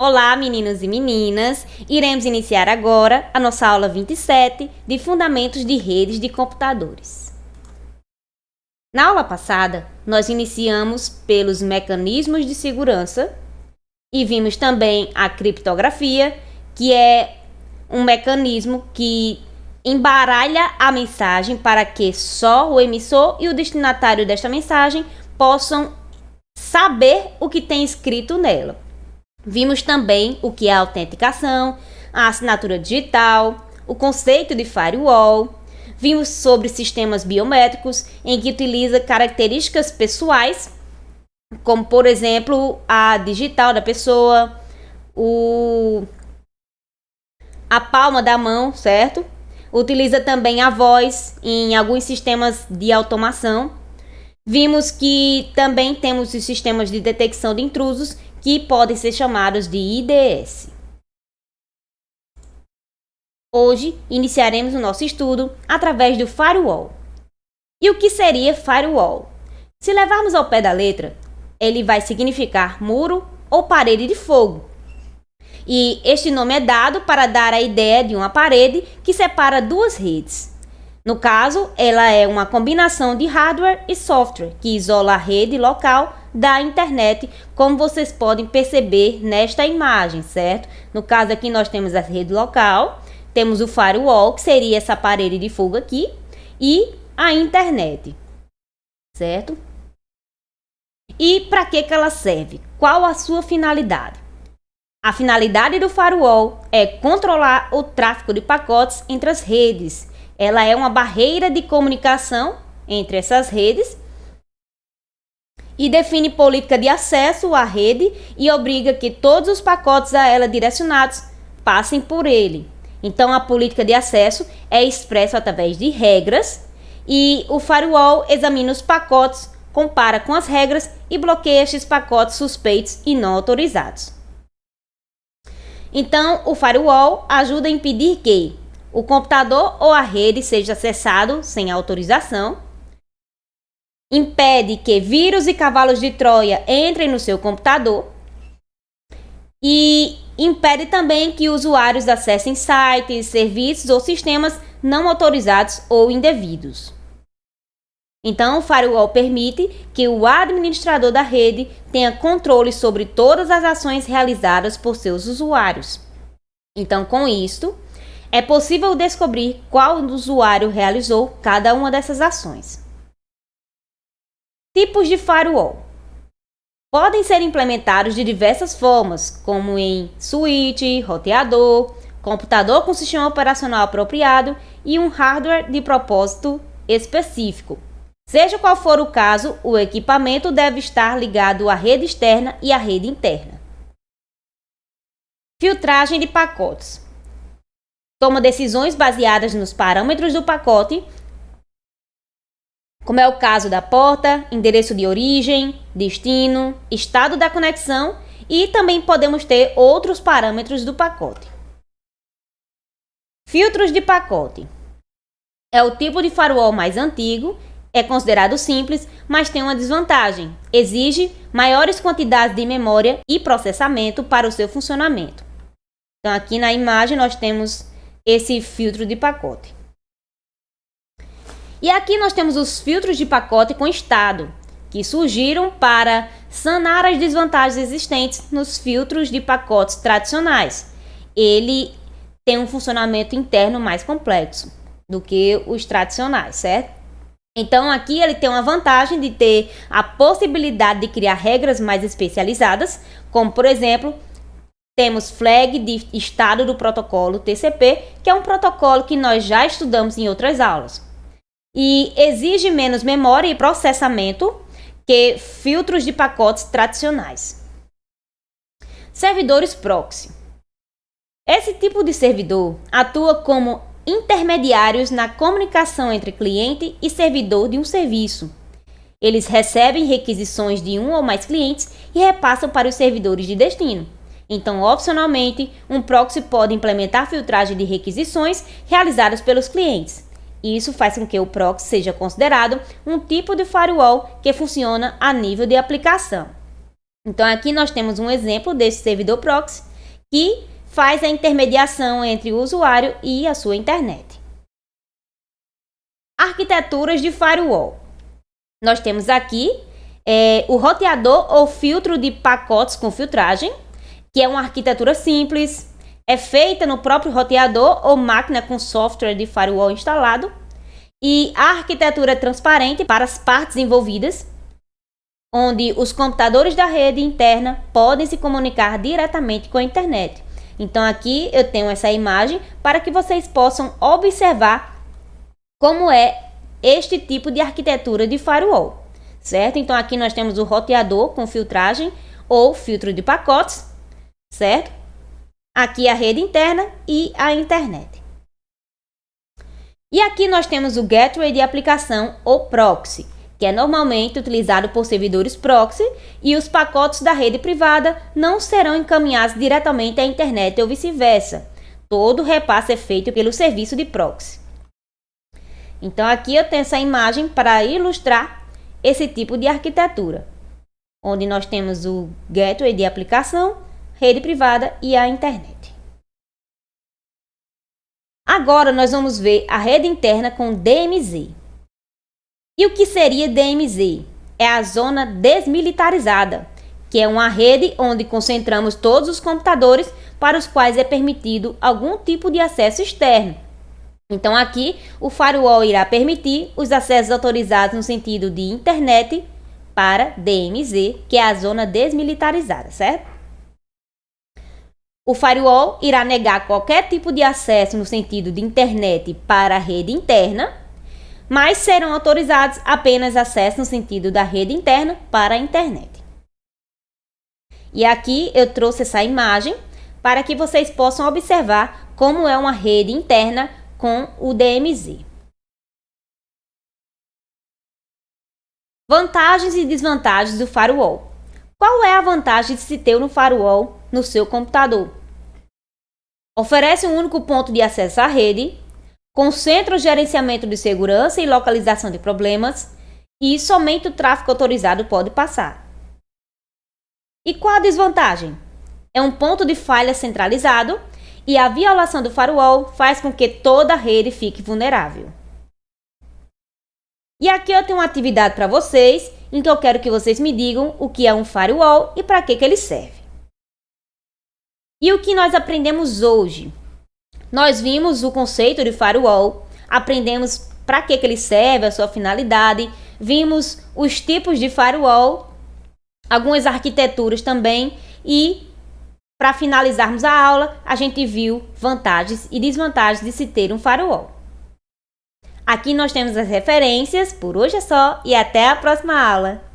Olá, meninos e meninas! Iremos iniciar agora a nossa aula 27 de Fundamentos de Redes de Computadores. Na aula passada, nós iniciamos pelos mecanismos de segurança e vimos também a criptografia, que é um mecanismo que embaralha a mensagem para que só o emissor e o destinatário desta mensagem possam saber o que tem escrito nela. Vimos também o que é a autenticação, a assinatura digital, o conceito de firewall. Vimos sobre sistemas biométricos em que utiliza características pessoais, como por exemplo a digital da pessoa, a palma da mão, certo? Utiliza também a voz em alguns sistemas de automação. Vimos que também temos os sistemas de detecção de intrusos, que podem ser chamados de IDS. Hoje, iniciaremos o nosso estudo através do firewall. E o que seria firewall? Se levarmos ao pé da letra, ele vai significar muro ou parede de fogo. E este nome é dado para dar a ideia de uma parede que separa duas redes. No caso, ela é uma combinação de hardware e software que isola a rede local da internet, como vocês podem perceber nesta imagem, certo? No caso aqui nós temos a rede local, temos o firewall, que seria essa parede de fogo aqui, e a internet, certo? E para que ela serve? Qual a sua finalidade? A finalidade do firewall é controlar o tráfego de pacotes entre as redes. Ela é uma barreira de comunicação entre essas redes e define política de acesso à rede e obriga que todos os pacotes a ela direcionados passem por ele. Então, a política de acesso é expressa através de regras e o firewall examina os pacotes, compara com as regras e bloqueia estes pacotes suspeitos e não autorizados. Então, o firewall ajuda a impedir que o computador ou a rede seja acessado sem autorização, impede que vírus e cavalos de Troia entrem no seu computador e impede também que usuários acessem sites, serviços ou sistemas não autorizados ou indevidos. Então, o firewall permite que o administrador da rede tenha controle sobre todas as ações realizadas por seus usuários. Então, com isto, é possível descobrir qual usuário realizou cada uma dessas ações. Tipos de firewall podem ser implementados de diversas formas, como em switch, roteador, computador com sistema operacional apropriado e um hardware de propósito específico. Seja qual for o caso, o equipamento deve estar ligado à rede externa e à rede interna. Filtragem de pacotes. Toma decisões baseadas nos parâmetros do pacote, como é o caso da porta, endereço de origem, destino, estado da conexão e também podemos ter outros parâmetros do pacote. Filtros de pacote. É o tipo de firewall mais antigo, é considerado simples, mas tem uma desvantagem. Exige maiores quantidades de memória e processamento para o seu funcionamento. Então aqui na imagem nós temos esse filtro de pacote. E aqui nós temos os filtros de pacote com estado, que surgiram para sanar as desvantagens existentes nos filtros de pacotes tradicionais. Ele tem um funcionamento interno mais complexo do que os tradicionais, certo? Então aqui ele tem uma vantagem de ter a possibilidade de criar regras mais especializadas, como por exemplo, temos flag de estado do protocolo TCP, que é um protocolo que nós já estudamos em outras aulas. E exige menos memória e processamento que filtros de pacotes tradicionais. Servidores proxy. Esse tipo de servidor atua como intermediários na comunicação entre cliente e servidor de um serviço. Eles recebem requisições de um ou mais clientes e repassam para os servidores de destino. Então, opcionalmente, um proxy pode implementar filtragem de requisições realizadas pelos clientes. Isso faz com que o proxy seja considerado um tipo de firewall que funciona a nível de aplicação. Então, aqui nós temos um exemplo desse servidor proxy, que faz a intermediação entre o usuário e a sua internet. Arquiteturas de firewall. Nós temos aqui o roteador ou filtro de pacotes com filtragem, que é uma arquitetura simples, é feita no próprio roteador ou máquina com software de firewall instalado, e a arquitetura é transparente para as partes envolvidas, onde os computadores da rede interna podem se comunicar diretamente com a internet. Então aqui eu tenho essa imagem para que vocês possam observar como é este tipo de arquitetura de firewall, certo? Então aqui nós temos o roteador com filtragem ou filtro de pacotes, certo? Aqui a rede interna e a internet. E aqui nós temos o gateway de aplicação ou proxy, que é normalmente utilizado por servidores proxy, e os pacotes da rede privada não serão encaminhados diretamente à internet ou vice-versa. Todo o repasse é feito pelo serviço de proxy. Então aqui eu tenho essa imagem para ilustrar esse tipo de arquitetura, onde nós temos o gateway de aplicação, rede privada e a internet. Agora nós vamos ver a rede interna com DMZ. E o que seria DMZ? É a zona desmilitarizada, que é uma rede onde concentramos todos os computadores para os quais é permitido algum tipo de acesso externo. Então aqui o firewall irá permitir os acessos autorizados no sentido de internet para DMZ, que é a zona desmilitarizada, certo? O firewall irá negar qualquer tipo de acesso no sentido de internet para a rede interna, mas serão autorizados apenas acessos no sentido da rede interna para a internet. E aqui eu trouxe essa imagem para que vocês possam observar como é uma rede interna com o DMZ. Vantagens e desvantagens do firewall. Qual é a vantagem de se ter um firewall no seu computador? Oferece um único ponto de acesso à rede, concentra o gerenciamento de segurança e localização de problemas, e somente o tráfego autorizado pode passar. E qual a desvantagem? É um ponto de falha centralizado e a violação do firewall faz com que toda a rede fique vulnerável. E aqui eu tenho uma atividade para vocês, em que eu quero que vocês me digam o que é um firewall e para que ele serve. E o que nós aprendemos hoje? Nós vimos o conceito de firewall, aprendemos para que ele serve, a sua finalidade, vimos os tipos de firewall, algumas arquiteturas também, e para finalizarmos a aula, a gente viu vantagens e desvantagens de se ter um firewall. Aqui nós temos as referências, por hoje é só e até a próxima aula!